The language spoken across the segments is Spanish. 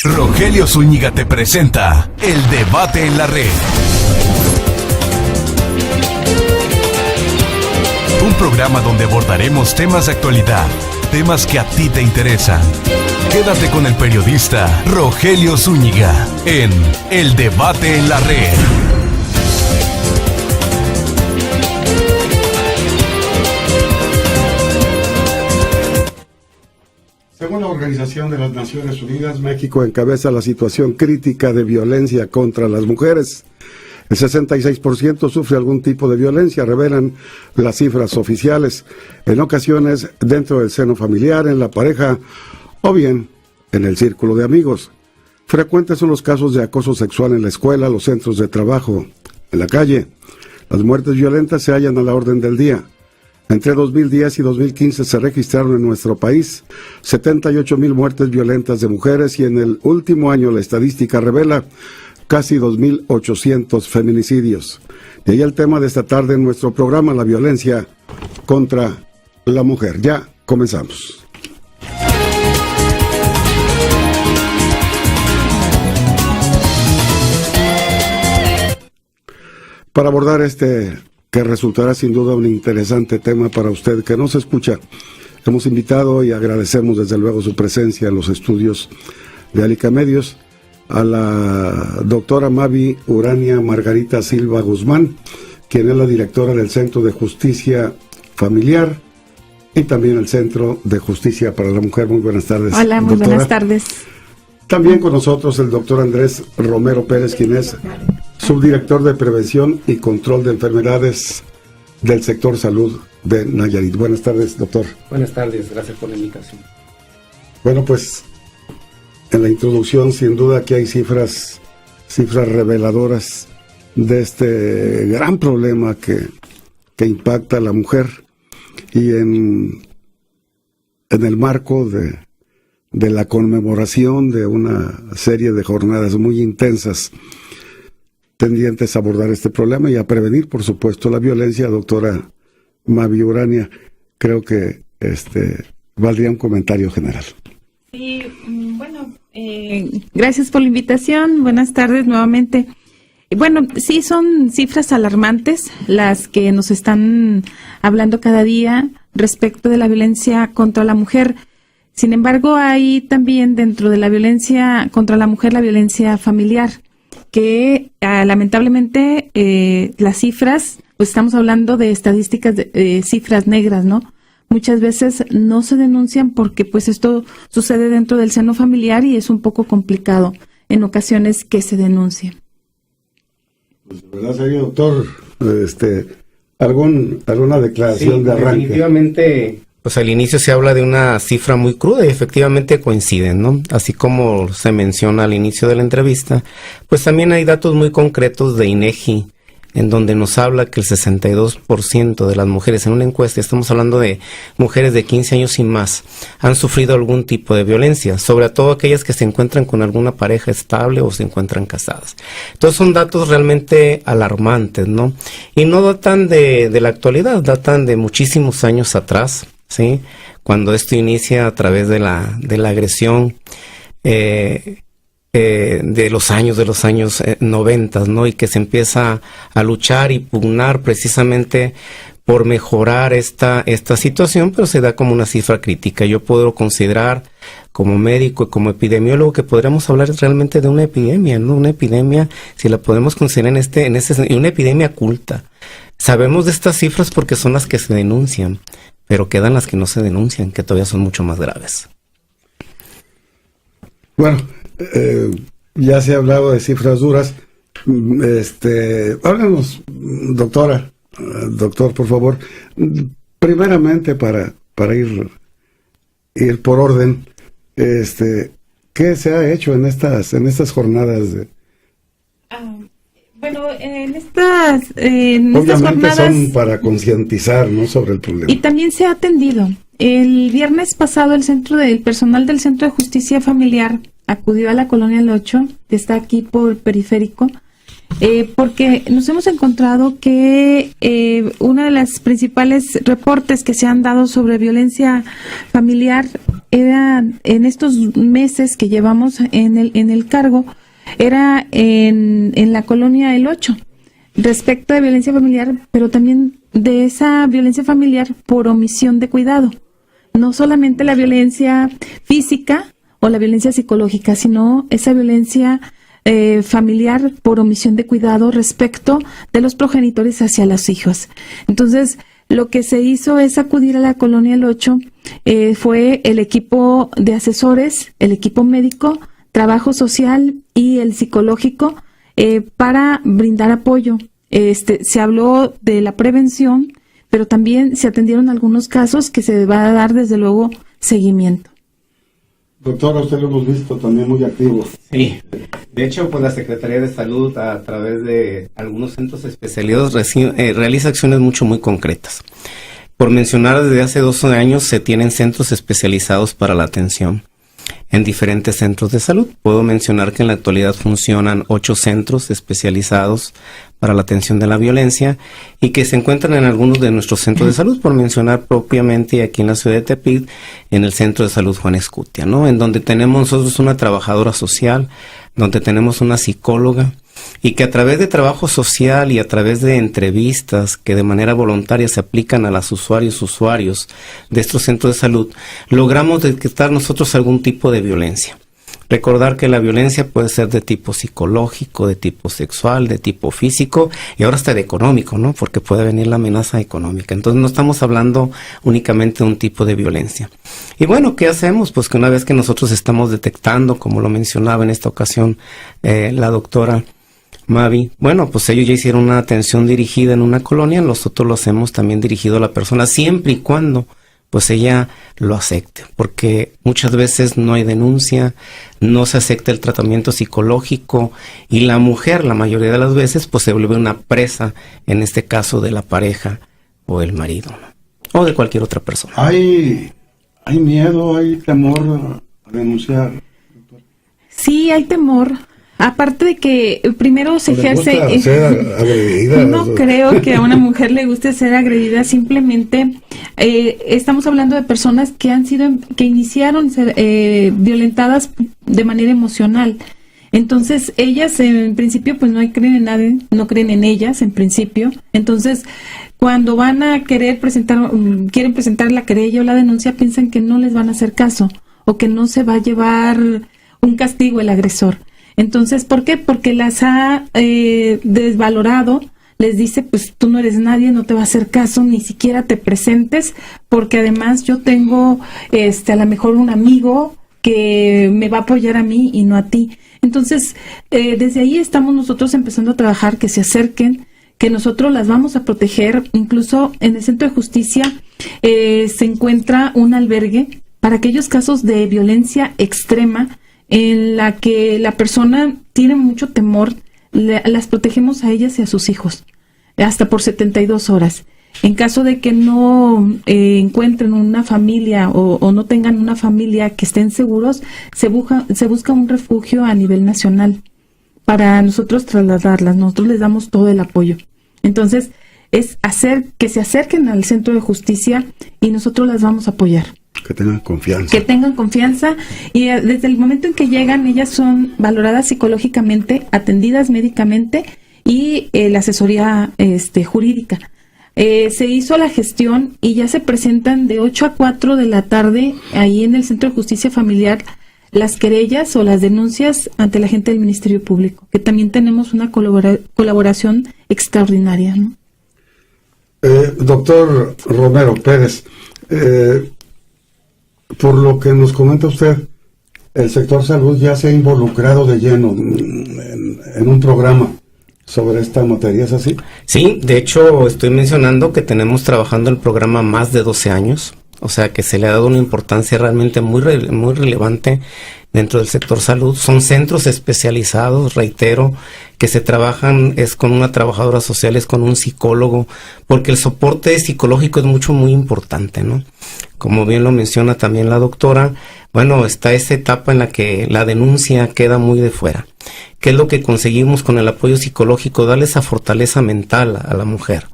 Rogelio Zúñiga te presenta El Debate en la Red. Un programa donde abordaremos temas de actualidad, temas que a ti te interesan. Quédate con el periodista Rogelio Zúñiga en El Debate en la Red. Según la Organización de las Naciones Unidas, México encabeza la situación crítica de violencia contra las mujeres. El 66% sufre algún tipo de violencia, revelan las cifras oficiales, en ocasiones dentro del seno familiar, en la pareja o bien en el círculo de amigos. Frecuentes son los casos de acoso sexual en la escuela, los centros de trabajo, en la calle. Las muertes violentas se hallan a la orden del día. Entre 2010 y 2015 se registraron en nuestro país 78,000 muertes violentas de mujeres y en el último año la estadística revela casi 2,800 feminicidios. De ahí el tema de esta tarde en nuestro programa, la violencia contra la mujer. Ya comenzamos. Para abordar que resultará sin duda un interesante tema para usted que nos escucha, hemos invitado y agradecemos desde luego su presencia en los estudios de Alica Medios a la doctora Mavi Urania Margarita Silva Guzmán, quien es la directora del Centro de Justicia Familiar y también el Centro de Justicia para la Mujer. Muy buenas tardes. Hola, muy doctora. Buenas tardes. También con nosotros el doctor Andrés Romero Pérez, quien es subdirector de Prevención y Control de Enfermedades del sector salud de Nayarit. Buenas tardes, doctor. Buenas tardes, gracias por la invitación. Bueno, pues en la introducción, sin duda que hay cifras reveladoras de este gran problema que impacta a la mujer, y en el marco de la conmemoración de una serie de jornadas muy intensas tendientes a abordar este problema y a prevenir, por supuesto, la violencia. Doctora Mavi Urania, creo que valdría un comentario general. Sí, bueno, gracias por la invitación. Buenas tardes nuevamente. Bueno, sí, son cifras alarmantes las que nos están hablando cada día respecto de la violencia contra la mujer. Sin embargo, hay también dentro de la violencia contra la mujer la violencia familiar, que lamentablemente las cifras, pues estamos hablando de estadísticas, de cifras negras, ¿no? Muchas veces no se denuncian porque pues esto sucede dentro del seno familiar y es un poco complicado en ocasiones que se denuncien. Pues, ¿verdad, señor doctor? ¿Alguna declaración de arranque? Definitivamente, pues al inicio se habla de una cifra muy cruda y efectivamente coinciden, ¿no? Así como se menciona al inicio de la entrevista, pues también hay datos muy concretos de INEGI, en donde nos habla que el 62% de las mujeres en una encuesta, estamos hablando de mujeres de 15 años y más, han sufrido algún tipo de violencia, sobre todo aquellas que se encuentran con alguna pareja estable o se encuentran casadas. Entonces son datos realmente alarmantes, ¿no? Y no datan de la actualidad, datan de muchísimos años atrás, ¿sí? Cuando esto inicia a través de la agresión de los años 90, ¿no? Y que se empieza a luchar y pugnar precisamente por mejorar esta situación, pero se da como una cifra crítica. Yo puedo considerar como médico y como epidemiólogo que podríamos hablar realmente de una epidemia, ¿no? Una epidemia, si la podemos considerar una epidemia oculta. Sabemos de estas cifras porque son las que se denuncian, pero quedan las que no se denuncian, que todavía son mucho más graves. Bueno, ya se ha hablado de cifras duras. Háblanos, doctor, por favor. Primeramente, para ir por orden, ¿qué se ha hecho en estas jornadas? Bueno, en estas jornadas son para concientizar, ¿no?, sobre el problema. Y también se ha atendido. El viernes pasado el personal del Centro de Justicia Familiar acudió a la Colonia El 8, que está aquí por Periférico, porque nos hemos encontrado que uno de los principales reportes que se han dado sobre violencia familiar era en estos meses que llevamos en el cargo, era en la colonia El 8, respecto de violencia familiar, pero también de esa violencia familiar por omisión de cuidado. No solamente la violencia física o la violencia psicológica, sino esa violencia familiar por omisión de cuidado respecto de los progenitores hacia los hijos. Entonces, lo que se hizo es acudir a la colonia El 8, fue el equipo de asesores, el equipo médico, trabajo social y el psicológico para brindar apoyo. Se habló de la prevención, pero también se atendieron algunos casos que se va a dar desde luego seguimiento. Doctora, usted lo hemos visto también muy activo. Sí, de hecho, pues la Secretaría de Salud, a través de algunos centros especializados, realiza acciones muy concretas. Por mencionar, desde hace 12 años se tienen centros especializados para la atención en diferentes centros de salud. Puedo mencionar que en la actualidad funcionan 8 centros especializados para la atención de la violencia y que se encuentran en algunos de nuestros centros de salud, por mencionar propiamente aquí en la ciudad de Tepic, en el Centro de Salud Juan Escutia, ¿no? En donde tenemos nosotros una trabajadora social, donde tenemos una psicóloga, y que a través de trabajo social y a través de entrevistas que de manera voluntaria se aplican a los usuarios de estos centros de salud, logramos detectar nosotros algún tipo de violencia. Recordar que la violencia puede ser de tipo psicológico, de tipo sexual, de tipo físico y ahora hasta de económico, ¿no? Porque puede venir la amenaza económica. Entonces no estamos hablando únicamente de un tipo de violencia. Y bueno, ¿qué hacemos? Pues que una vez que nosotros estamos detectando, como lo mencionaba en esta ocasión la doctora Mavi, bueno, pues ellos ya hicieron una atención dirigida en una colonia, nosotros lo hacemos también dirigido a la persona, siempre y cuando pues ella lo acepte, porque muchas veces no hay denuncia, no se acepta el tratamiento psicológico y la mujer, la mayoría de las veces, pues se vuelve una presa, en este caso de la pareja o el marido, ¿no? O de cualquier otra persona. ¿Hay miedo, hay temor a denunciar? Sí, hay temor. Aparte de que primero se ejerce... ser agredida, no creo que a una mujer le guste ser agredida, simplemente estamos hablando de personas que iniciaron ser violentadas de manera emocional. Entonces, ellas en principio pues no creen en nadie, no creen en ellas en principio. Entonces, cuando van a quieren presentar la querella o la denuncia, piensan que no les van a hacer caso o que no se va a llevar un castigo el agresor. Entonces, ¿por qué? Porque las ha desvalorado, les dice, pues tú no eres nadie, no te va a hacer caso, ni siquiera te presentes, porque además yo tengo a lo mejor un amigo que me va a apoyar a mí y no a ti. Entonces, desde ahí estamos nosotros empezando a trabajar, que se acerquen, que nosotros las vamos a proteger. Incluso en el Centro de Justicia se encuentra un albergue para aquellos casos de violencia extrema, en la que la persona tiene mucho temor, las protegemos a ellas y a sus hijos, hasta por 72 horas. En caso de que no encuentren una familia o no tengan una familia que estén seguros, se busca un refugio a nivel nacional para nosotros trasladarlas. Nosotros les damos todo el apoyo. Entonces, es hacer que se acerquen al Centro de Justicia y nosotros las vamos a apoyar. Que tengan confianza. Que tengan confianza y desde el momento en que llegan, ellas son valoradas psicológicamente, atendidas médicamente y la asesoría jurídica. Se hizo la gestión y ya se presentan de 8 a 4 de la tarde ahí en el Centro de Justicia Familiar las querellas o las denuncias ante la gente del Ministerio Público, que también tenemos una colaboración extraordinaria, ¿no? Doctor Romero Pérez, por lo que nos comenta usted, el sector salud ya se ha involucrado de lleno en un programa sobre esta materia, ¿es así? Sí, de hecho estoy mencionando que tenemos trabajando el programa más de 12 años, o sea que se le ha dado una importancia realmente muy relevante dentro del sector salud. Son centros especializados, reitero, que se trabajan, es con una trabajadora social, es con un psicólogo, porque el soporte psicológico es muy importante, ¿no? Como bien lo menciona también la doctora, bueno, está esa etapa en la que la denuncia queda muy de fuera. ¿qué es lo que conseguimos con el apoyo psicológico? Darle esa fortaleza mental a la mujer.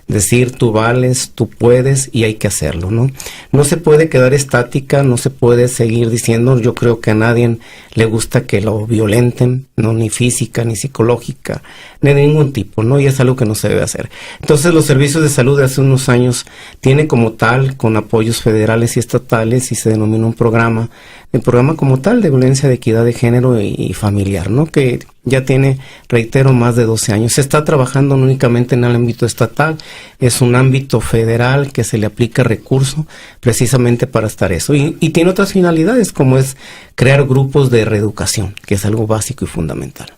Decir, tú vales, tú puedes y hay que hacerlo, ¿no? No se puede quedar estática, no se puede seguir diciendo, yo creo que a nadie le gusta que lo violenten, no, ni física, ni psicológica, ni de ningún tipo, ¿no? Y es algo que no se debe hacer. Entonces, los servicios de salud de hace unos años tienen como tal, con apoyos federales y estatales, y se denomina un programa, el programa como tal de violencia de equidad de género y familiar, ¿no? Que ya tiene, reitero, más de 12 años. Se está trabajando no únicamente en el ámbito estatal, es un ámbito federal que se le aplica recurso precisamente para estar eso. Y tiene otras finalidades, como es crear grupos de reeducación, que es algo básico y fundamental.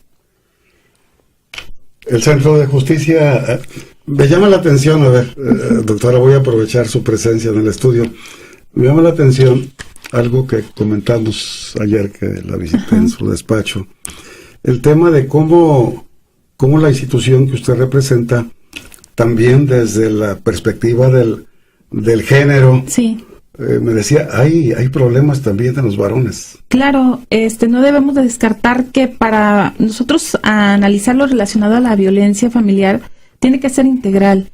El Centro de Justicia, me llama la atención, a ver, doctora, voy a aprovechar su presencia en el estudio. Me llama la atención algo que comentamos ayer que la visité en su despacho. El tema de cómo la institución que usted representa, también desde la perspectiva del género, Sí. Me decía, hay problemas también en los varones. Claro, no debemos de descartar que para nosotros analizar lo relacionado a la violencia familiar tiene que ser integral.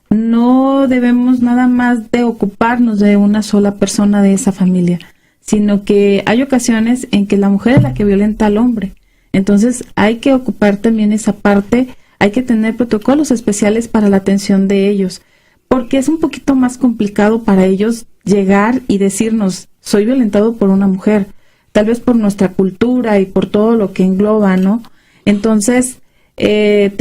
No debemos nada más de ocuparnos de una sola persona de esa familia, sino que hay ocasiones en que la mujer es la que violenta al hombre. Entonces hay que ocupar también esa parte, hay que tener protocolos especiales para la atención de ellos, porque es un poquito más complicado para ellos llegar y decirnos, soy violentado por una mujer, tal vez por nuestra cultura y por todo lo que engloba, ¿no? Entonces, hay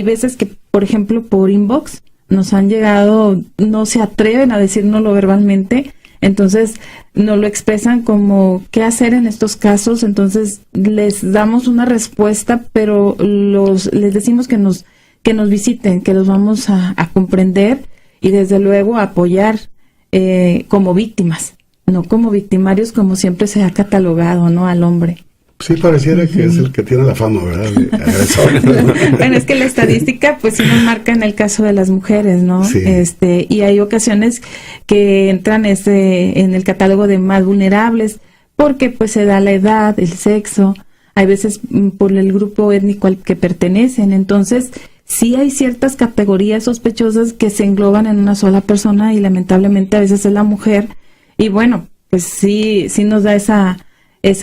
veces que, por ejemplo, por inbox nos han llegado, no se atreven a decírnoslo verbalmente, entonces nos lo expresan como qué hacer en estos casos, entonces les damos una respuesta, pero les decimos que nos visiten, que los vamos a comprender y desde luego a apoyar como víctimas, no como victimarios como siempre se ha catalogado, ¿no? Al hombre. Sí, pareciera que es el que tiene la fama, ¿verdad? De agresor. Bueno, es que la estadística pues sí nos marca en el caso de las mujeres, ¿no? Sí. Y hay ocasiones que entran en el catálogo de más vulnerables porque pues se da la edad, el sexo, hay veces por el grupo étnico al que pertenecen, entonces sí hay ciertas categorías sospechosas que se engloban en una sola persona y lamentablemente a veces es la mujer y bueno, pues sí nos da esa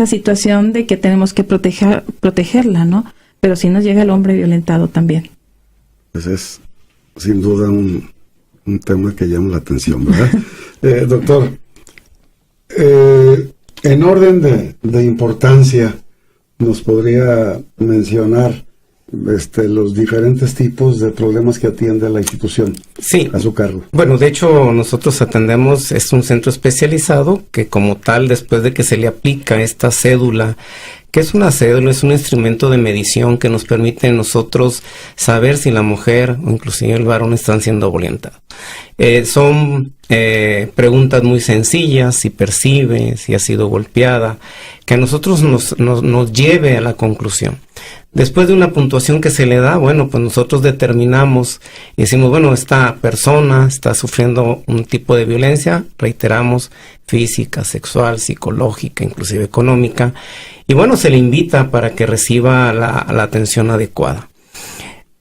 situación de que tenemos que protegerla, ¿no? Pero sí nos llega el hombre violentado también. Pues es sin duda un tema que llama la atención, ¿verdad? Doctor, en orden de importancia, ¿nos podría mencionar los diferentes tipos de problemas que atiende la institución? Sí. A su cargo. Bueno, de hecho, nosotros atendemos, es un centro especializado que como tal, después de que se le aplica esta cédula, que es una cédula, es un instrumento de medición que nos permite a nosotros saber si la mujer o inclusive el varón están siendo violentados. Son preguntas muy sencillas, si percibe, si ha sido golpeada, que a nosotros nos lleve a la conclusión. Después de una puntuación que se le da, bueno, pues nosotros determinamos y decimos, bueno, esta persona está sufriendo un tipo de violencia, reiteramos, física, sexual, psicológica, inclusive económica, y bueno, se le invita para que reciba la atención adecuada.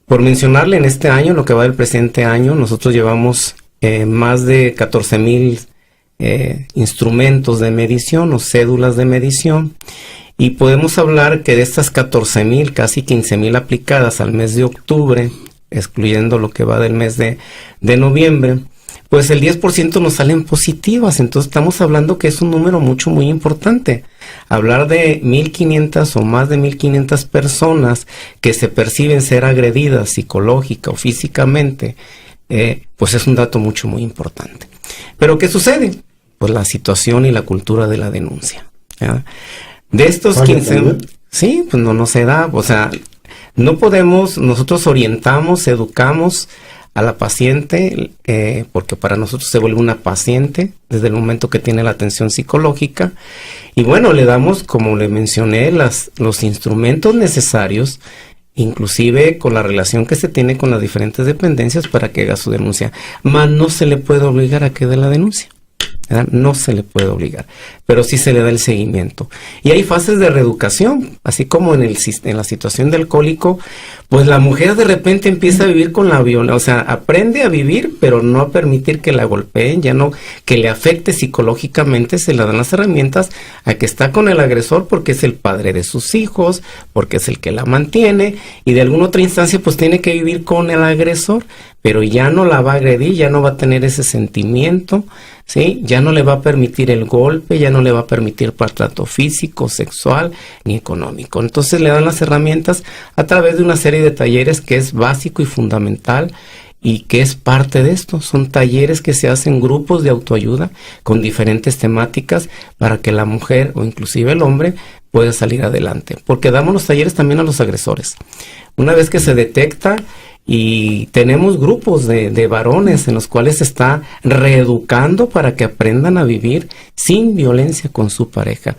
Por mencionarle, en este año, lo que va del presente año, nosotros llevamos más de 14,000 instrumentos de medición o cédulas de medición, y podemos hablar que de estas 14,000, casi 15,000 aplicadas al mes de octubre, excluyendo lo que va del mes de noviembre, pues el 10% nos salen positivas. Entonces estamos hablando que es un número muy importante. Hablar de 1,500 o más de 1,500 personas que se perciben ser agredidas psicológica o físicamente, pues es un dato muy importante. Pero ¿qué sucede? Pues la situación y la cultura de la denuncia, ¿ya? De estos 15, sí, pues no se da, o sea, no podemos, nosotros orientamos, educamos a la paciente, porque para nosotros se vuelve una paciente desde el momento que tiene la atención psicológica, y bueno, le damos, como le mencioné, los instrumentos necesarios, inclusive con la relación que se tiene con las diferentes dependencias para que haga su denuncia, mas no se le puede obligar a que dé la denuncia. ¿verdad? No se le puede obligar, pero sí se le da el seguimiento. Y hay fases de reeducación, así como en la situación del cólico, pues la mujer de repente empieza a vivir con la violencia, o sea, aprende a vivir, pero no a permitir que la golpeen, ya no que le afecte psicológicamente, se le dan las herramientas a que está con el agresor porque es el padre de sus hijos, porque es el que la mantiene, y de alguna otra instancia pues tiene que vivir con el agresor, pero ya no la va a agredir, ya no va a tener ese sentimiento, ¿sí? Ya no le va a permitir el golpe, ya no le va a permitir maltrato físico, sexual, ni económico. Entonces le dan las herramientas a través de una serie de talleres que es básico y fundamental y que es parte de esto. Son talleres que se hacen grupos de autoayuda con diferentes temáticas para que la mujer o inclusive el hombre pueda salir adelante. Porque damos los talleres también a los agresores. Una vez que se detecta, y tenemos grupos de varones en los cuales se está reeducando para que aprendan a vivir sin violencia con su pareja.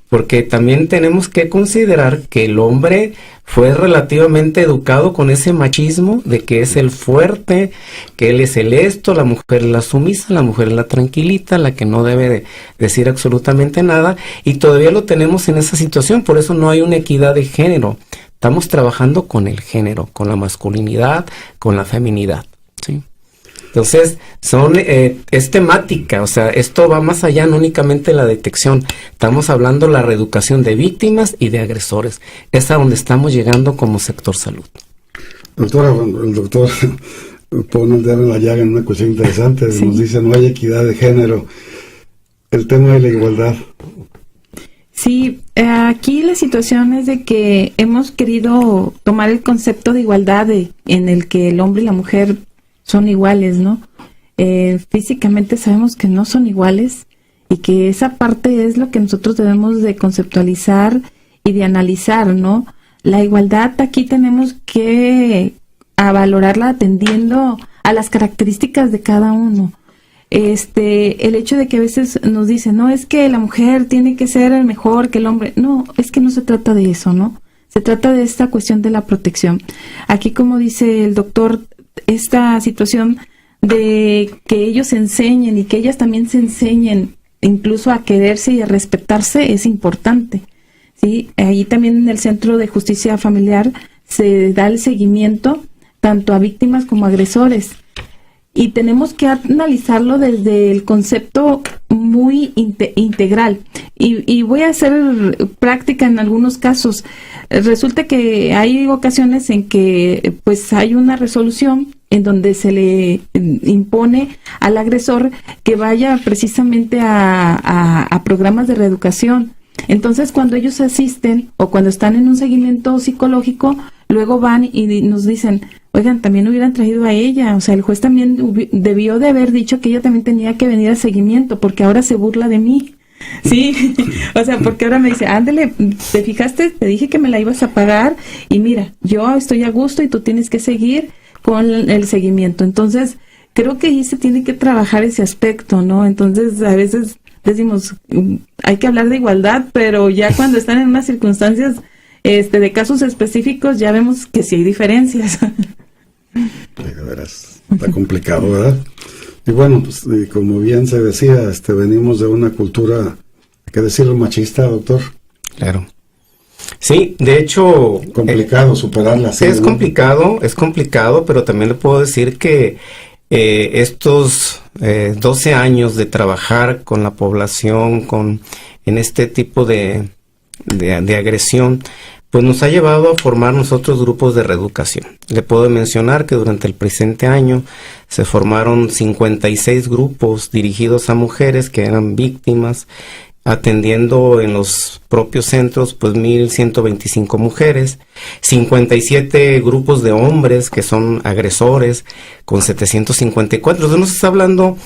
Porque también tenemos que considerar que el hombre fue relativamente educado con ese machismo de que es el fuerte, que él es el esto, la mujer es la sumisa, la mujer es la tranquilita, la que no debe de decir absolutamente nada, y todavía lo tenemos en esa situación. Por eso no hay una equidad de género. Estamos trabajando con el género, con la masculinidad, con la feminidad, ¿sí? Entonces, es temática, o sea, esto va más allá, no únicamente la detección. Estamos hablando de la reeducación de víctimas y de agresores. Es a donde estamos llegando como sector salud. Doctora, el doctor pone el dedo en la llaga en una cuestión interesante. Sí. Nos dice, no hay equidad de género. El tema de la igualdad. Sí, aquí la situación es de que hemos querido tomar el concepto de igualdad en el que el hombre y la mujer son iguales, ¿no? Físicamente sabemos que no son iguales y que esa parte es lo que nosotros debemos de conceptualizar y de analizar, ¿no? La igualdad aquí tenemos que valorarla atendiendo a las características de cada uno. El hecho de que a veces nos dicen, no, es que la mujer tiene que ser mejor que el hombre. No, es que no se trata de eso, ¿no? Se trata de esta cuestión de la protección. Aquí, como dice el doctor, esta situación de que ellos enseñen y que ellas también se enseñen incluso a quererse y a respetarse es importante, ¿sí? Ahí también en el Centro de Justicia Familiar se da el seguimiento tanto a víctimas como a agresores. Y tenemos que analizarlo desde el concepto muy integral. Y voy a hacer práctica en algunos casos. Resulta que hay ocasiones en que pues hay una resolución en donde se le impone al agresor que vaya precisamente a programas de reeducación. Entonces, cuando ellos asisten o cuando están en un seguimiento psicológico, luego van y nos dicen, oigan, también hubieran traído a ella, o sea, el juez también debió de haber dicho que ella también tenía que venir a seguimiento, porque ahora se burla de mí, ¿sí? O sea, porque ahora me dice, ándale, ¿te fijaste? Te dije que me la ibas a pagar, y mira, yo estoy a gusto y tú tienes que seguir con el seguimiento. Entonces, creo que ahí se tiene que trabajar ese aspecto, ¿no? Entonces, a veces decimos, hay que hablar de igualdad, pero ya cuando están en unas circunstancias de casos específicos, ya vemos que sí hay diferencias. De veras, está complicado, ¿verdad? Y bueno, pues como bien se decía, venimos de una cultura, hay que decirlo, machista, doctor. Claro. Sí, de hecho... Complicado superarla. Así, es, ¿no? Es complicado, pero también le puedo decir que estos 12 años de trabajar con la población, en este tipo de agresión, pues nos ha llevado a formar nosotros grupos de reeducación. Le puedo mencionar que durante el presente año se formaron 56 grupos dirigidos a mujeres que eran víctimas, atendiendo en los propios centros pues 1,125 mujeres, 57 grupos de hombres que son agresores con 754. Entonces nos está hablando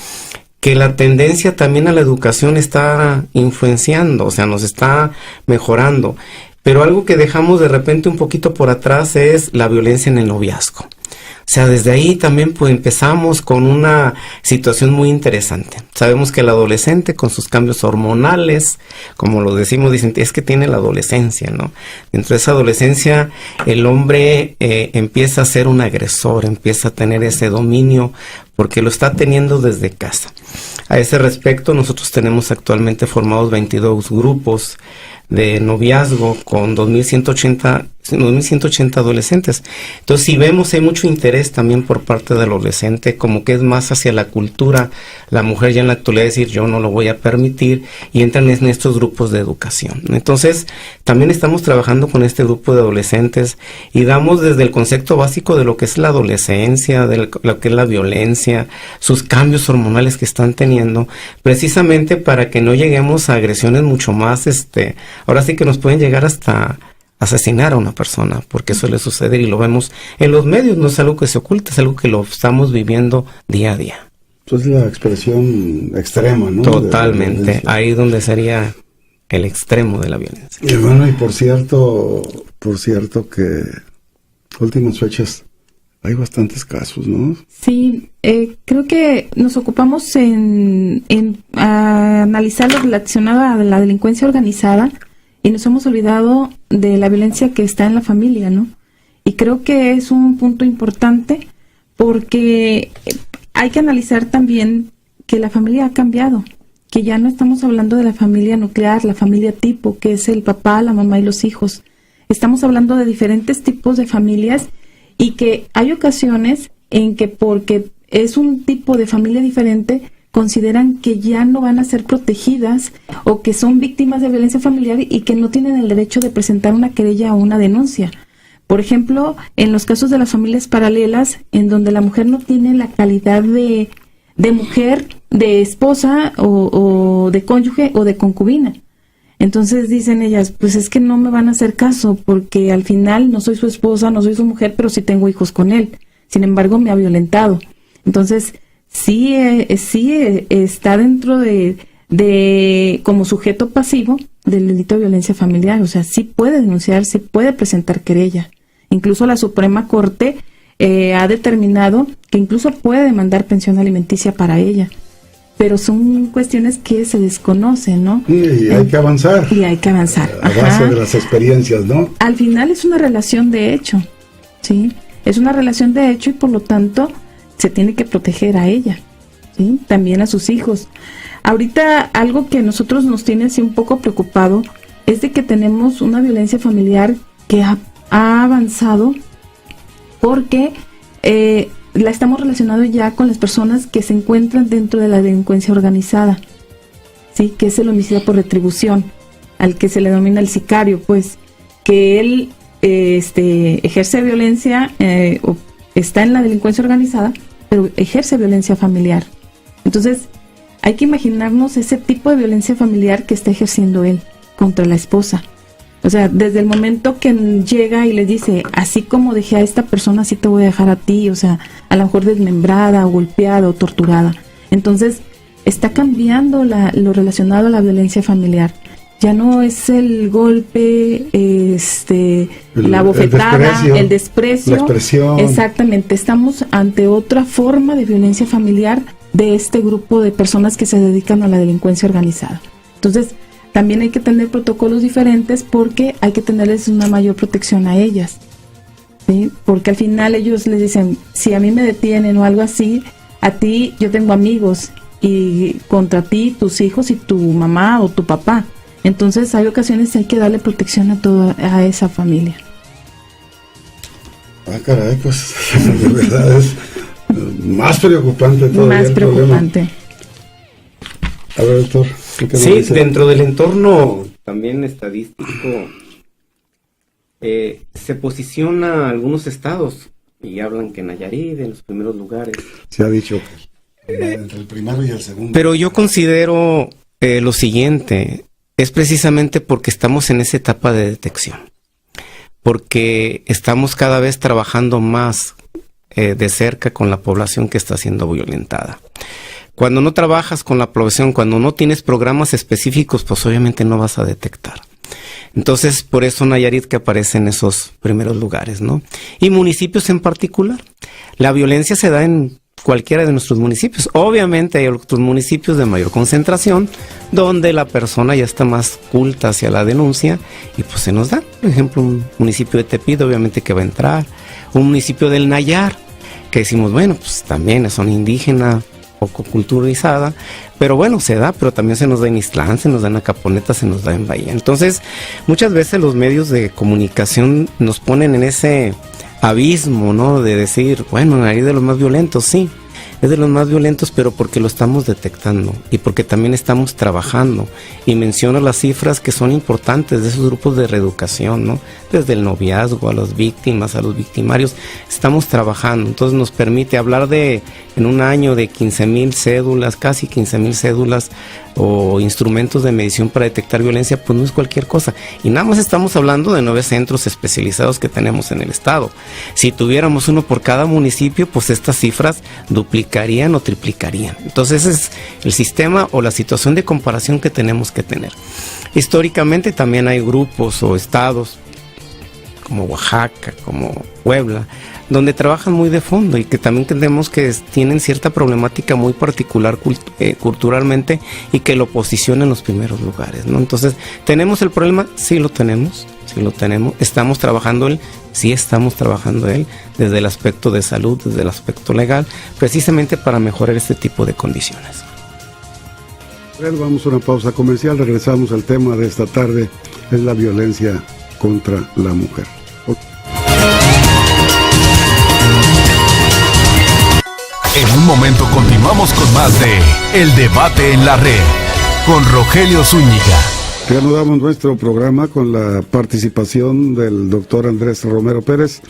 que la tendencia también a la educación está influenciando, o sea, nos está mejorando. Pero algo que dejamos de repente un poquito por atrás es la violencia en el noviazgo. O sea, desde ahí también pues empezamos con una situación muy interesante. Sabemos que el adolescente con sus cambios hormonales, como lo decimos, dicen, es que tiene la adolescencia, ¿no? Dentro de esa adolescencia el hombre empieza a ser un agresor, empieza a tener ese dominio porque lo está teniendo desde casa. A ese respecto, nosotros tenemos actualmente formados 22 grupos de noviazgo con 2.180 adolescentes. Entonces, si vemos, hay mucho interés también por parte del adolescente, como que es más hacia la cultura. La mujer ya en la actualidad decir, yo no lo voy a permitir, y entran en estos grupos de educación. Entonces, también estamos trabajando con este grupo de adolescentes y damos desde el concepto básico de lo que es la adolescencia, de lo que es la violencia, sus cambios hormonales que están teniendo, precisamente para que no lleguemos a agresiones mucho más, ahora sí que nos pueden llegar hasta asesinar a una persona, porque suele suceder y lo vemos en los medios, no es algo que se oculta, es algo que lo estamos viviendo día a día. Entonces la expresión extrema, ¿no? Totalmente, ahí donde sería el extremo de la violencia. Y bueno, y por cierto que últimas fechas hay bastantes casos, ¿no? Sí, creo que nos ocupamos en analizar lo relacionado a la delincuencia organizada y nos hemos olvidado de la violencia que está en la familia, ¿no? Y creo que es un punto importante porque hay que analizar también que la familia ha cambiado, que ya no estamos hablando de la familia nuclear, la familia tipo, que es el papá, la mamá y los hijos. Estamos hablando de diferentes tipos de familias y que hay ocasiones en que porque es un tipo de familia diferente, consideran que ya no van a ser protegidas o que son víctimas de violencia familiar y que no tienen el derecho de presentar una querella o una denuncia. Por ejemplo, en los casos de las familias paralelas, en donde la mujer no tiene la calidad de mujer, de esposa o de cónyuge o de concubina. Entonces dicen ellas, pues es que no me van a hacer caso porque al final no soy su esposa, no soy su mujer, pero sí tengo hijos con él. Sin embargo, me ha violentado. Entonces, sí está dentro de como sujeto pasivo del delito de violencia familiar. O sea, sí puede denunciar, sí puede presentar querella. Incluso la Suprema Corte ha determinado que incluso puede demandar pensión alimenticia para ella. Pero son cuestiones que se desconocen, ¿no? Y hay que avanzar. Y hay que avanzar. A base de las experiencias, ¿no? Al final es una relación de hecho, ¿sí? Es una relación de hecho y por lo tanto se tiene que proteger a ella, ¿sí? También a sus hijos. Ahorita algo que a nosotros nos tiene así un poco preocupado es de que tenemos una violencia familiar que ha avanzado porque la estamos relacionando ya con las personas que se encuentran dentro de la delincuencia organizada, ¿sí? Que es el homicidio por retribución, al que se le denomina el sicario, pues, que él ejerce violencia, o está en la delincuencia organizada, pero ejerce violencia familiar. Entonces, hay que imaginarnos ese tipo de violencia familiar que está ejerciendo él contra la esposa. O sea, desde el momento que llega y le dice, así como dejé a esta persona, así te voy a dejar a ti, o sea, a lo mejor desmembrada, o golpeada, o torturada. Entonces, está cambiando lo relacionado a la violencia familiar. Ya no es el golpe, la bofetada, el desprecio, la expresión. Exactamente, estamos ante otra forma de violencia familiar de este grupo de personas que se dedican a la delincuencia organizada. Entonces, también hay que tener protocolos diferentes porque hay que tenerles una mayor protección a ellas, ¿sí? Porque al final ellos les dicen, si a mí me detienen o algo así, a ti yo tengo amigos y contra ti tus hijos y tu mamá o tu papá. Entonces hay ocasiones que hay que darle protección a esa familia. Ah, caray, pues de verdad es más preocupante todavía. Más preocupante. A ver, doctor. Sí, dentro del entorno también estadístico se posiciona algunos estados y hablan que Nayarit en los primeros lugares. Se ha dicho entre el primero y el segundo. Pero yo considero lo siguiente, es precisamente porque estamos en esa etapa de detección, porque estamos cada vez trabajando más de cerca con la población que está siendo violentada. Cuando no trabajas con la población, cuando no tienes programas específicos, pues obviamente no vas a detectar. Entonces, por eso Nayarit que aparece en esos primeros lugares, ¿no? Y municipios en particular. La violencia se da en cualquiera de nuestros municipios. Obviamente hay otros municipios de mayor concentración, donde la persona ya está más culta hacia la denuncia, y pues se nos da. Por ejemplo, un municipio de Tepito, obviamente que va a entrar. Un municipio del Nayar, que decimos, bueno, pues también son indígenas, poco culturizada, pero bueno, se da, pero también se nos da en Ixtlán, se nos da en Acaponeta, se nos da en Bahía. Entonces, muchas veces los medios de comunicación nos ponen en ese abismo, ¿no? De decir, bueno, ahí de los más violentos, sí, es de los más violentos, pero porque lo estamos detectando y porque también estamos trabajando. Y menciono las cifras que son importantes de esos grupos de reeducación, ¿no? Desde el noviazgo a las víctimas, a los victimarios, estamos trabajando. Entonces nos permite hablar de, en un año, de 15,000 cédulas, casi 15,000 cédulas o instrumentos de medición para detectar violencia, pues no es cualquier cosa. Y nada más estamos hablando de 9 centros especializados que tenemos en el estado. Si tuviéramos uno por cada municipio, pues estas cifras duplicarían o triplicarían. Entonces ese es el sistema o la situación de comparación que tenemos que tener. Históricamente también hay grupos o estados como Oaxaca, como Puebla, donde trabajan muy de fondo y que también entendemos que tienen cierta problemática muy particular culturalmente y que lo posiciona en los primeros lugares, ¿no? Entonces, ¿tenemos el problema? Sí lo tenemos, estamos trabajando él desde el aspecto de salud, desde el aspecto legal, precisamente para mejorar este tipo de condiciones. Vamos a una pausa comercial, regresamos al tema de esta tarde, es la violencia contra la mujer. En un momento continuamos con más de El Debate en la Red, con Rogelio Zúñiga. Reanudamos nuestro programa con la participación del doctor Andrés Romero Pérez,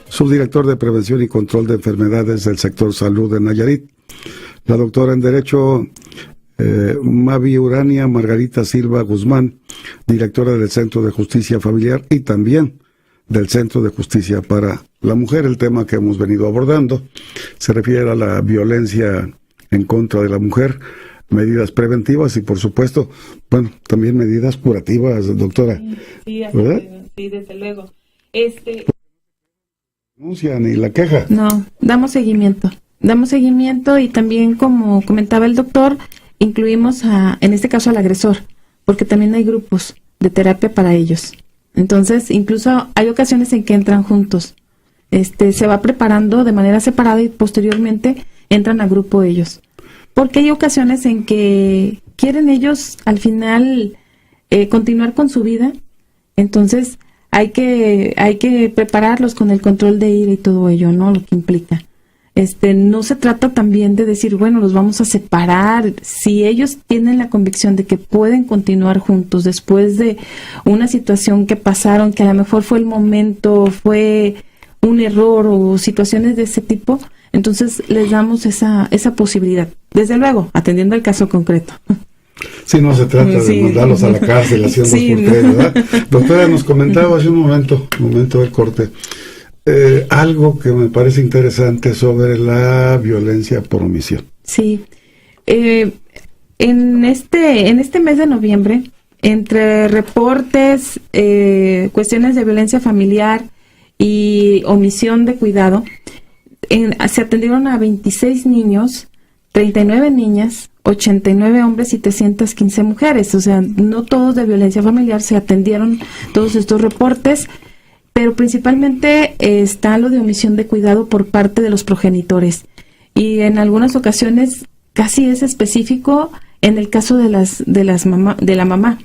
subdirector de Prevención y Control de Enfermedades del sector salud de Nayarit. La doctora en Derecho Mavi Urania Margarita Silva Guzmán, directora del Centro de Justicia Familiar y también del Centro de Justicia para la Mujer. El tema que hemos venido abordando se refiere a la violencia en contra de la mujer, medidas preventivas y, por supuesto, bueno, también medidas curativas, doctora. Sí, ¿verdad? Sí, desde luego. Denuncia ni la queja. No, damos seguimiento y también, como comentaba el doctor, incluimos en este caso al agresor, porque también hay grupos de terapia para ellos. Entonces, incluso hay ocasiones en que entran juntos. Se va preparando de manera separada y posteriormente entran a grupo ellos. Porque hay ocasiones en que quieren ellos al final continuar con su vida. Entonces, hay que prepararlos con el control de ira y todo ello, ¿no? Lo que implica. No se trata también de decir, bueno, los vamos a separar. Si ellos tienen la convicción de que pueden continuar juntos después de una situación que pasaron, que a lo mejor fue el momento, fue un error o situaciones de ese tipo, entonces les damos esa posibilidad. Desde luego, atendiendo al caso concreto. Sí, no se trata de mandarlos a la cárcel haciendo por tres, ¿verdad? Doctora, nos comentaba hace un momento del corte, algo que me parece interesante sobre la violencia por omisión. Sí. En este mes de noviembre, entre reportes, cuestiones de violencia familiar y omisión de cuidado, se atendieron a 26 niños, 39 niñas, 89 hombres y 315 mujeres. O sea, no todos de violencia familiar, se atendieron todos estos reportes, pero principalmente está lo de omisión de cuidado por parte de los progenitores. Y en algunas ocasiones casi es específico en el caso de la mamá.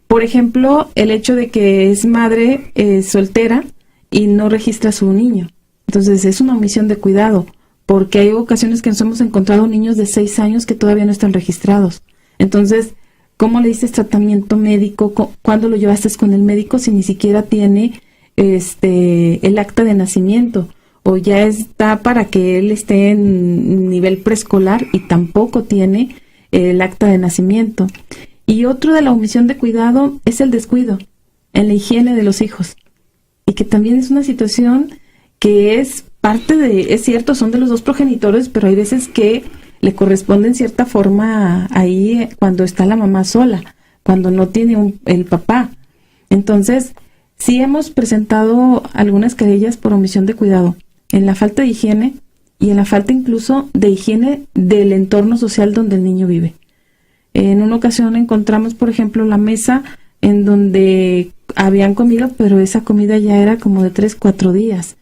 Por ejemplo, el hecho de que es madre soltera y no registra a su niño. Entonces es una omisión de cuidado, porque hay ocasiones que nos hemos encontrado niños de 6 años que todavía no están registrados. Entonces, ¿cómo le dices tratamiento médico? ¿Cuándo lo llevaste con el médico si ni siquiera tiene el acta de nacimiento? O ya está para que él esté en nivel preescolar y tampoco tiene el acta de nacimiento. Y otro de la omisión de cuidado es el descuido en la higiene de los hijos. Y que también es una situación que es parte de, es cierto, son de los dos progenitores, pero hay veces que le corresponde en cierta forma ahí cuando está la mamá sola, cuando no tiene el papá. Entonces, sí hemos presentado algunas querellas por omisión de cuidado, en la falta de higiene y en la falta incluso de higiene del entorno social donde el niño vive. En una ocasión encontramos, por ejemplo, la mesa en donde habían comido, pero esa comida ya era como de 3-4 días.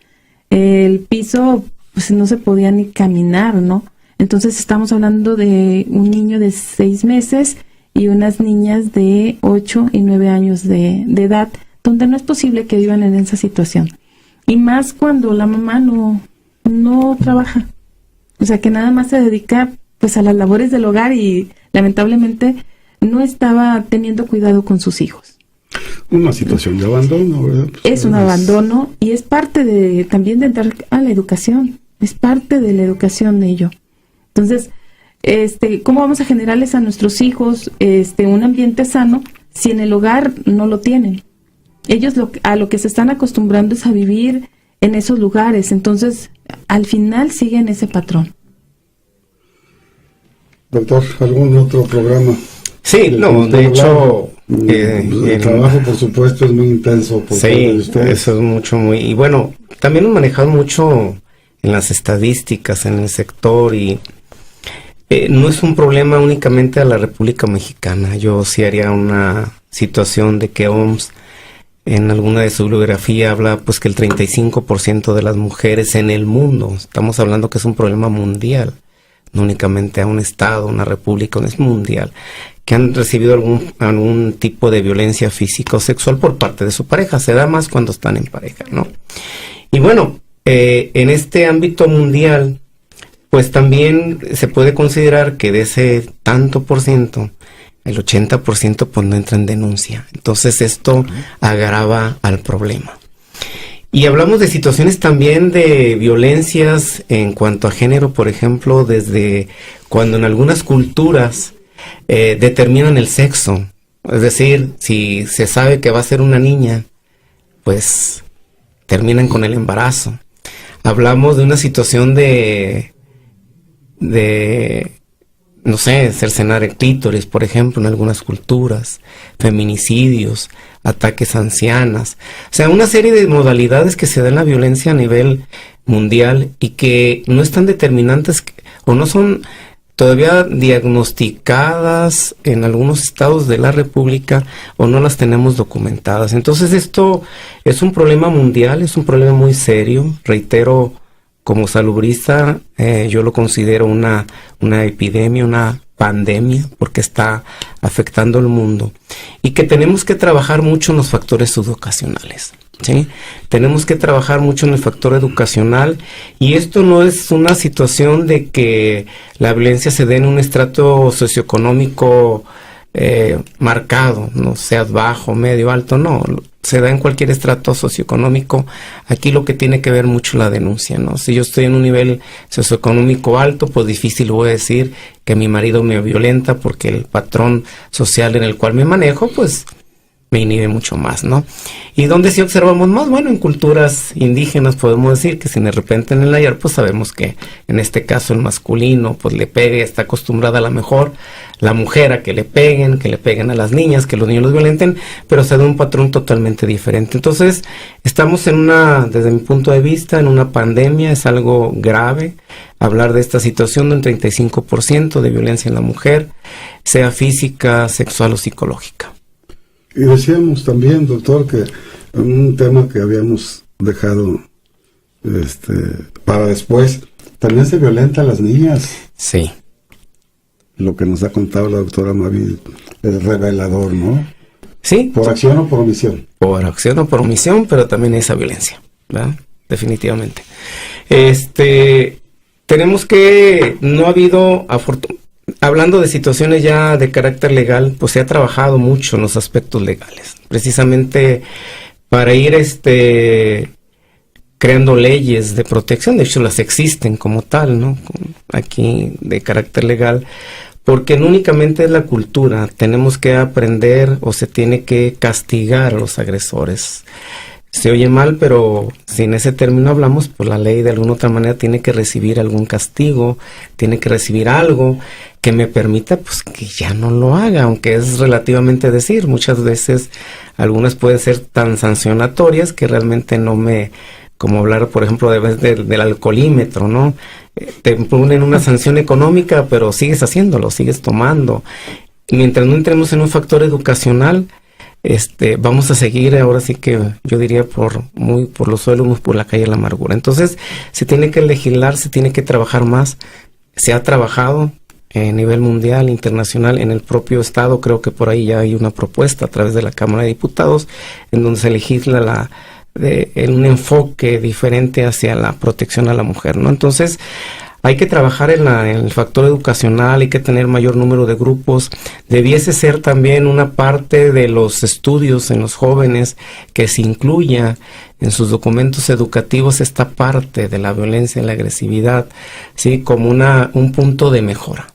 El piso, pues no se podía ni caminar, ¿no? Entonces estamos hablando de un niño de 6 meses y unas niñas de 8 y 9 años de edad, donde no es posible que vivan en esa situación. Y más cuando la mamá no trabaja. O sea, que nada más se dedica pues a las labores del hogar y lamentablemente no estaba teniendo cuidado con sus hijos. Una situación de abandono, ¿verdad? Pues es un abandono y es parte también de entrar a la educación. Es parte de la educación de ello. Entonces, ¿cómo vamos a generarles a nuestros hijos un ambiente sano si en el hogar no lo tienen? Ellos a lo que se están acostumbrando es a vivir en esos lugares. Entonces, al final siguen ese patrón. Doctor, ¿algún otro programa? Sí, no, de hecho... el trabajo, por supuesto, es muy intenso por parte de ustedes. Eso es muy... Y bueno, también hemos manejado mucho en las estadísticas, en el sector, y no es un problema únicamente a la República Mexicana. Yo sí haría una situación de que OMS, en alguna de su bibliografía, habla pues que el 35% de las mujeres en el mundo, estamos hablando que es un problema mundial, no únicamente a un estado, una república, es mundial, que han recibido algún tipo de violencia física o sexual por parte de su pareja. Se da más cuando están en pareja, ¿no? Y bueno, en este ámbito mundial, pues también se puede considerar que de ese tanto por ciento, el 80% pues no entra en denuncia. Entonces esto agrava al problema. Y hablamos de situaciones también de violencias en cuanto a género, por ejemplo, desde cuando en algunas culturas determinan el sexo. Es decir, si se sabe que va a ser una niña, pues terminan con el embarazo. Hablamos de una situación de no sé, cercenar el clítoris, por ejemplo, en algunas culturas, feminicidios, ataques a ancianas, o sea, una serie de modalidades que se dan la violencia a nivel mundial y que no están determinantes o no son todavía diagnosticadas en algunos estados de la República o no las tenemos documentadas. Entonces esto es un problema mundial, es un problema muy serio, reitero. Como salubrista, yo lo considero una epidemia, una pandemia, porque está afectando al mundo. Y que tenemos que trabajar mucho en los factores educacionales, ¿sí? Tenemos que trabajar mucho en el factor educacional. Y esto no es una situación de que la violencia se dé en un estrato socioeconómico marcado, no sea bajo, medio, alto, no. Se da en cualquier estrato socioeconómico. Aquí lo que tiene que ver mucho la denuncia, ¿no? Si yo estoy en un nivel socioeconómico alto, pues difícil voy a decir que mi marido me violenta porque el patrón social en el cual me manejo, pues me inhibe mucho más, ¿no? Y donde sí observamos más, bueno, en culturas indígenas podemos decir que si de repente en el Nayar, pues sabemos que en este caso el masculino, pues le pegue, está acostumbrada a la mejor, la mujer a que le peguen a las niñas, que los niños los violenten, pero se da un patrón totalmente diferente. Entonces, estamos desde mi punto de vista, en una pandemia, es algo grave hablar de esta situación de un 35% de violencia en la mujer, sea física, sexual o psicológica. Y decíamos también, doctor, que un tema que habíamos dejado para después, también se violenta a las niñas. Sí. Lo que nos ha contado la doctora Mavi es revelador, ¿no? Sí. ¿Por acción o por omisión? Por acción o por omisión, pero también esa violencia, ¿verdad? Definitivamente. Tenemos que, no ha habido, hablando de situaciones ya de carácter legal, pues se ha trabajado mucho en los aspectos legales, precisamente para ir creando leyes de protección. De hecho, las existen como tal, ¿no? Aquí de carácter legal, porque no únicamente es la cultura, tenemos que aprender o se tiene que castigar a los agresores. Se oye mal, pero si en ese término hablamos, pues la ley de alguna otra manera tiene que recibir algún castigo, tiene que recibir algo que me permita pues que ya no lo haga, aunque es relativamente decir, muchas veces algunas pueden ser tan sancionatorias que realmente no me, como hablar por ejemplo del alcoholímetro, ¿no? Te ponen una sanción económica, pero sigues haciéndolo, sigues tomando. Y mientras no entremos en un factor educacional, vamos a seguir, ahora sí que yo diría por los suelos, por la calle de la amargura. Entonces se tiene que legislar, se tiene que trabajar más se ha trabajado a nivel mundial, internacional, en el propio estado. Creo que por ahí ya hay una propuesta a través de la Cámara de Diputados en donde se legisla en un enfoque diferente hacia la protección a la mujer, ¿no? Entonces, hay que trabajar en el factor educacional, hay que tener mayor número de grupos. Debiese ser también una parte de los estudios en los jóvenes que se incluya en sus documentos educativos esta parte de la violencia y la agresividad, ¿sí? Como un punto de mejora.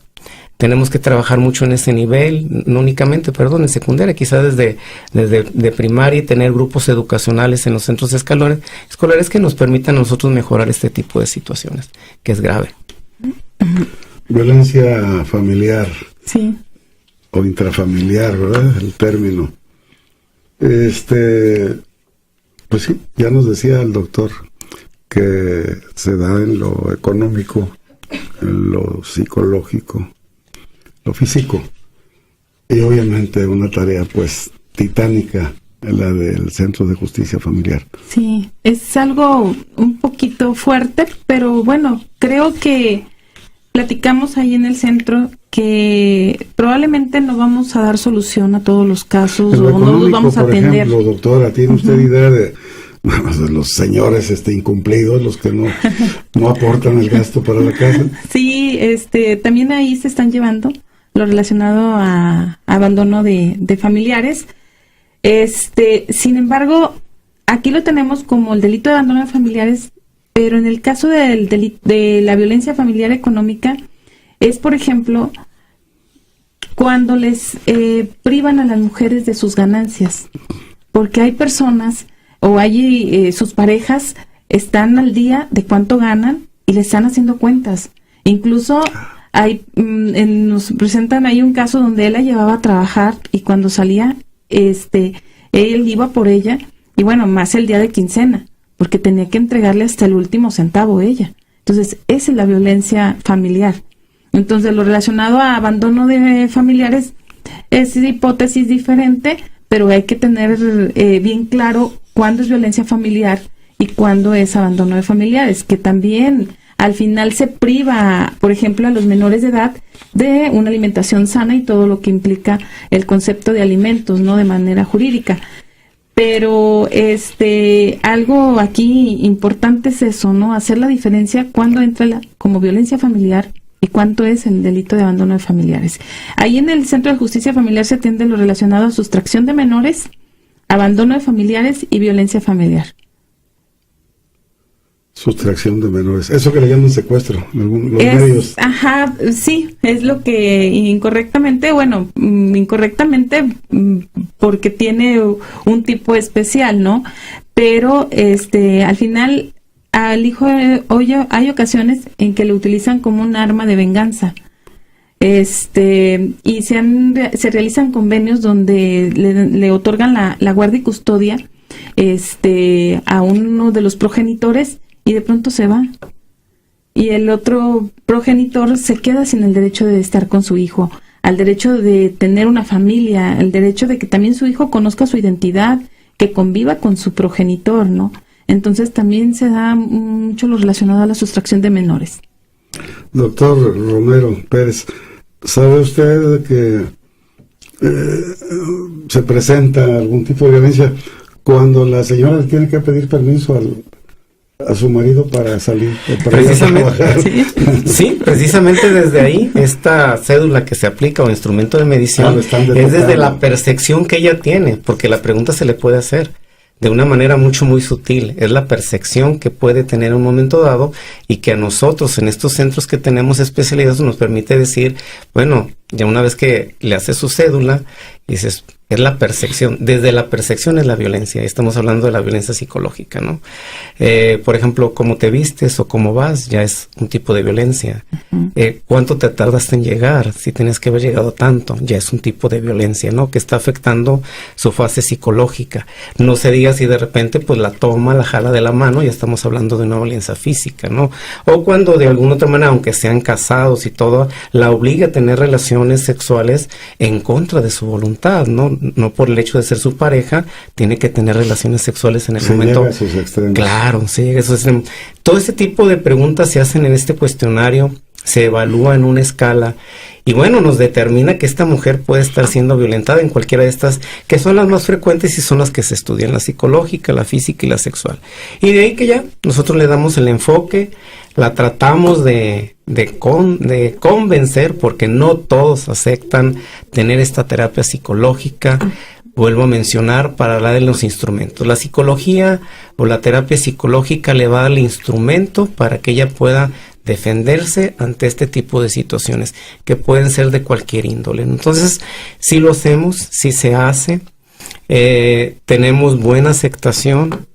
Tenemos que trabajar mucho en ese nivel, no únicamente, en secundaria, quizás desde primaria, y tener grupos educacionales en los centros escolares que nos permitan a nosotros mejorar este tipo de situaciones, que es grave. Violencia familiar. Sí. O intrafamiliar, ¿verdad? El término. Pues sí, ya nos decía el doctor que se da en lo económico, en lo psicológico, lo físico, y obviamente una tarea pues titánica, la del Centro de Justicia Familiar. Sí, es algo un poquito fuerte, pero bueno, creo que platicamos ahí en el centro que probablemente no vamos a dar solución a todos los casos, o no los vamos a atender. Por ejemplo, doctora, ¿tiene usted idea de los señores incumplidos, los que no aportan el gasto para la casa? Sí, también ahí se están llevando lo relacionado a abandono de familiares. Sin embargo, aquí lo tenemos como el delito de abandono de familiares, pero en el caso de la violencia familiar económica es, por ejemplo, cuando les privan a las mujeres de sus ganancias, porque hay personas o hay sus parejas están al día de cuánto ganan y le están haciendo cuentas. Incluso nos presentan ahí un caso donde él la llevaba a trabajar y cuando salía, él iba por ella y bueno, más el día de quincena, porque tenía que entregarle hasta el último centavo ella. Entonces, esa es la violencia familiar. Entonces, lo relacionado a abandono de familiares es hipótesis diferente, pero hay que tener bien claro cuándo es violencia familiar y cuándo es abandono de familiares, que también al final se priva, por ejemplo, a los menores de edad de una alimentación sana y todo lo que implica el concepto de alimentos, ¿no? De manera jurídica. Pero algo aquí importante es eso, ¿no? Hacer la diferencia cuándo entra como violencia familiar y cuánto es el delito de abandono de familiares. Ahí en el Centro de Justicia Familiar se atiende lo relacionado a sustracción de menores, abandono de familiares y violencia familiar. Sustracción de menores, eso que le llaman secuestro, los medios. Ajá, sí, es lo que incorrectamente porque tiene un tipo especial, ¿no? Pero al final al hijo hay ocasiones en que lo utilizan como un arma de venganza. Y se realizan convenios donde le otorgan la guardia y custodia a uno de los progenitores y de pronto se va. Y el otro progenitor se queda sin el derecho de estar con su hijo, al derecho de tener una familia, el derecho de que también su hijo conozca su identidad, que conviva con su progenitor, ¿no? Entonces también se da mucho lo relacionado a la sustracción de menores. Doctor Romero Pérez, ¿sabe usted que se presenta algún tipo de violencia cuando la señora le tiene que pedir permiso a su marido para salir, para precisamente, trabajar? sí, precisamente desde ahí, esta cédula que se aplica o instrumento de medición es desde la percepción que ella tiene, porque la pregunta se le puede hacer de una manera muy sutil, es la percepción que puede tener en un momento dado y que a nosotros en estos centros que tenemos especializados nos permite decir, bueno, ya una vez que le haces su cédula, dices, es la percepción, desde la percepción es la violencia, estamos hablando de la violencia psicológica, ¿no? Por ejemplo, cómo te vistes o cómo vas, ya es un tipo de violencia. ¿Cuánto te tardaste en llegar? Si tienes que haber llegado tanto, ya es un tipo de violencia, ¿no? Que está afectando su fase psicológica. No se diga si de repente pues la toma, la jala de la mano, ya estamos hablando de una violencia física, ¿no? O cuando de alguna otra manera, aunque sean casados y todo, la obliga a tener relaciones sexuales en contra de su voluntad, ¿no? No por el hecho de ser su pareja, tiene que tener relaciones sexuales en el momento. Llega a sus extremos. Claro, sí llega a sus extremos. Todo ese tipo de preguntas se hacen en este cuestionario se evalúa en una escala y bueno, nos determina que esta mujer puede estar siendo violentada en cualquiera de estas, que son las más frecuentes y son las que se estudian, la psicológica, la física y la sexual. Y de ahí que ya nosotros le damos el enfoque, la tratamos de convencer, porque no todos aceptan tener esta terapia psicológica. Vuelvo a mencionar, para hablar de los instrumentos. La psicología o la terapia psicológica le va a dar el instrumento para que ella pueda defenderse ante este tipo de situaciones que pueden ser de cualquier índole. Entonces, sí lo hacemos, sí se hace, tenemos buena aceptación,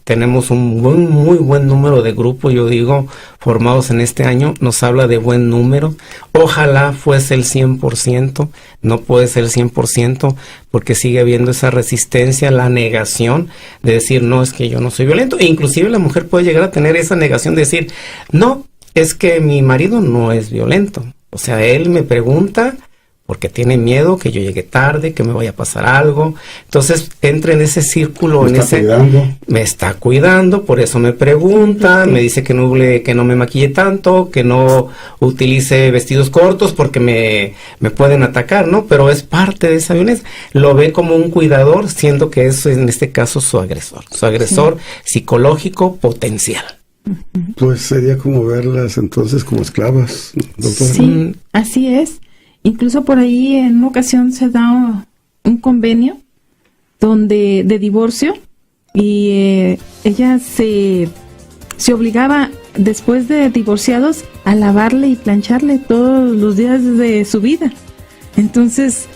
tenemos un muy buen número de grupos, yo digo, formados en este año, nos habla de buen número. Ojalá fuese el 100%, no puede ser el 100% porque sigue habiendo esa resistencia, la negación de decir, no, es que yo no soy violento. E inclusive la mujer puede llegar a tener esa negación de decir, no, es que mi marido no es violento. O sea, él me pregunta porque tiene miedo que yo llegue tarde, que me vaya a pasar algo. Entonces entra en ese círculo, me está cuidando, por eso me pregunta, me dice que no me maquille tanto, que no utilice vestidos cortos porque me pueden atacar, ¿no? Pero es parte de esa violencia. Lo ve como un cuidador, siendo que es en este caso su agresor psicológico potencial. Pues sería como verlas entonces como esclavas, doctor. Sí, así es. Incluso por ahí en una ocasión se da un convenio de divorcio y ella se obligaba después de divorciados a lavarle y plancharle todos los días de su vida. Entonces,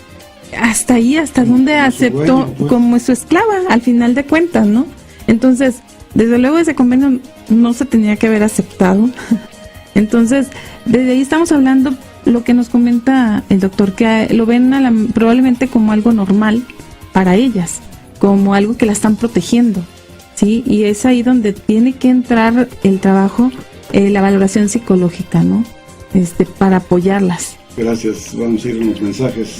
hasta ahí, hasta donde aceptó como su esclava, al final de cuentas, ¿no? Entonces, desde luego ese convenio no se tenía que haber aceptado. Entonces, desde ahí estamos hablando lo que nos comenta el doctor, que lo ven probablemente como algo normal para ellas, como algo que la están protegiendo, ¿sí? Y es ahí donde tiene que entrar el trabajo, la valoración psicológica, ¿no? Para apoyarlas. Gracias, vamos a ir a unos mensajes.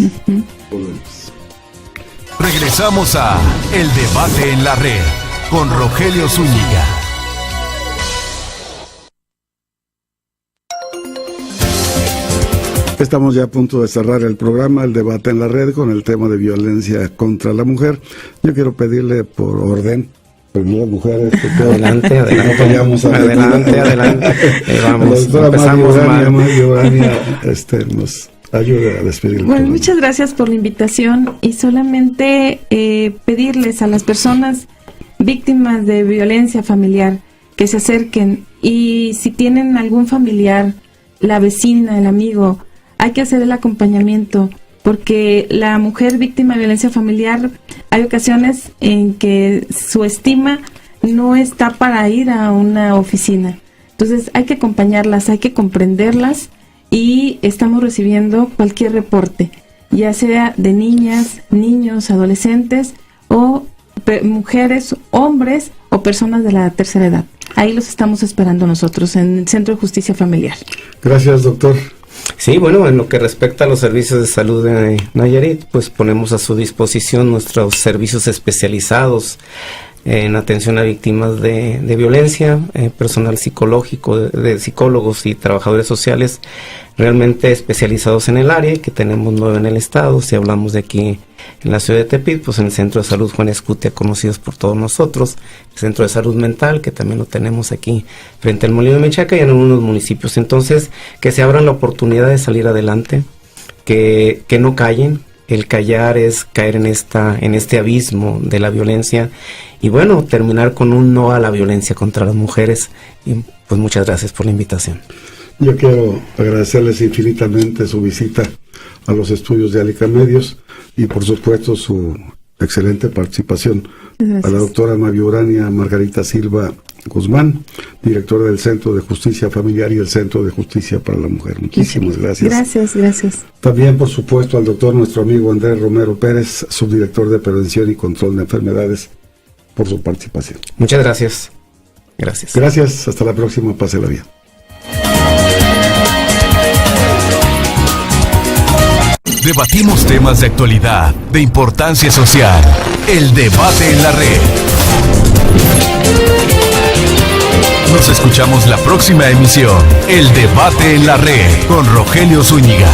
Volvemos. Regresamos a El Debate en la Red con Rogelio Zúñiga. Estamos ya a punto de cerrar el programa, El Debate en la Red, con el tema de violencia contra la mujer. Yo quiero pedirle por orden, primero mujeres, adelante. Vamos. La doctora Mario Urania nos ayude a despedir. Bueno, muchas gracias por la invitación y solamente pedirles a las personas víctimas de violencia familiar que se acerquen, y si tienen algún familiar, la vecina, el amigo, hay que hacer el acompañamiento, porque la mujer víctima de violencia familiar, hay ocasiones en que su estima no está para ir a una oficina. Entonces hay que acompañarlas, hay que comprenderlas, y estamos recibiendo cualquier reporte, ya sea de niñas, niños, adolescentes o mujeres, hombres o personas de la tercera edad. Ahí los estamos esperando nosotros en el Centro de Justicia Familiar. Gracias, doctor. Sí, bueno, en lo que respecta a los servicios de salud de Nayarit, pues ponemos a su disposición nuestros servicios especializados en atención a víctimas de violencia, personal psicológico, de psicólogos y trabajadores sociales realmente especializados en el área, que tenemos 9 en el estado. Si hablamos de aquí en la ciudad de Tepic, pues en el Centro de Salud Juan Escutia, conocidos por todos nosotros, el Centro de Salud Mental, que también lo tenemos aquí frente al Molino de Menchaca y en algunos municipios. Entonces, que se abran la oportunidad de salir adelante, que no callen. El callar es caer en este abismo de la violencia, y bueno, terminar con un no a la violencia contra las mujeres. Y pues muchas gracias por la invitación. Yo quiero agradecerles infinitamente su visita a los estudios de Alica Medios y por supuesto su excelente participación. Gracias. A la doctora Mario Urania Margarita Silva Guzmán, directora del Centro de Justicia Familiar y el Centro de Justicia para la Mujer. Muchísimas gracias. Gracias. También, por supuesto, al doctor, nuestro amigo Andrés Romero Pérez, subdirector de Prevención y Control de Enfermedades, por su participación. Muchas gracias. Gracias. Gracias. Hasta la próxima. Pásela bien. Debatimos temas de actualidad, de importancia social. El Debate en la Red. Nos escuchamos. escuchamos la próxima emisión, El Debate en la Red, con Rogelio Zúñiga.